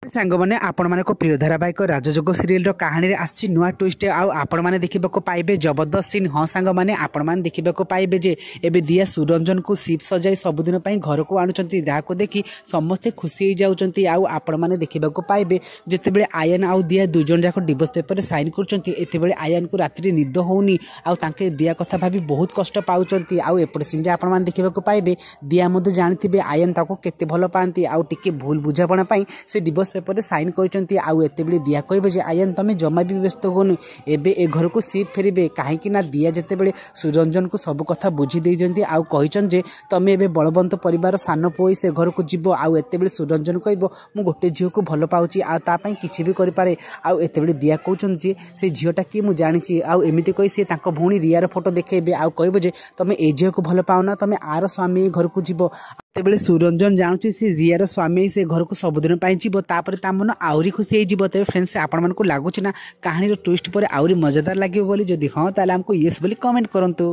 सांग मैंने आपण मान प्रिय धारावाहिक राजयोग सीरियल कहानी आसी नुआ ट्विस्ट आपण मैंने देखा पाइबे जबरदस्त सीन। हाँ सांग मैंने आपण मैंने देखा पाइबे जे एबे दिया सुरंजन को सीप सजाई सबुदिन घर को आणुचंती जहाँ देखी समस्ते खुशी हो जाउचंती। आपण मैंने देखा पाइबे जितेबले आयन आउ दिया दुई जन जाक डिवोर्स पेपर साइन कर आयन को राति निद होनी आउ दिया कथा भाभी बहुत कष्ट पाउचंती। आउ एपटे सीन आपण मैंने देखा पाइबे दिया मध्य जानी आयन ताको केते भल पाती आउ टिके भूल बुझापणा से डिवोर्स पेपर साइन करते आते दिया कहे आयन तुम जमा भी व्यस्त होनी एबे ए घर को सीप फेरबे कहीं दिया जिते बड़े सुरंजन को सब कथा बुझी देइजंती आउ कहिचन जे तमे एबे बलवंत परिवार सान पुई से घर को जीव आउ एते बड़े सुरंजन कहबो मु गोटे झील को भल पाउची आ ता पई किछि भी करि पारे आउ एते बड़े दिया कहउचन जे से झीलटा कि मु जानिची आउ एमिति कहि से ताको भौणी रियार फोटो देखेबे आउ कहबो जे तमे ए झील को भल पाउना तमे आर स्वामी घर को जीव तेबले सुरंजन जानुची से रियार स्वामी से घर को सबुदिन पाई जीव तापर ता मन आउरी खुशी हो जीव। तेरे फ्रेंड्स आपण मन को लागुच ना कहानी ट्विस्ट पर आउरी मजेदार लगे बोली जदि हाँ ताले हमको येस बोली कमेंट करंतु।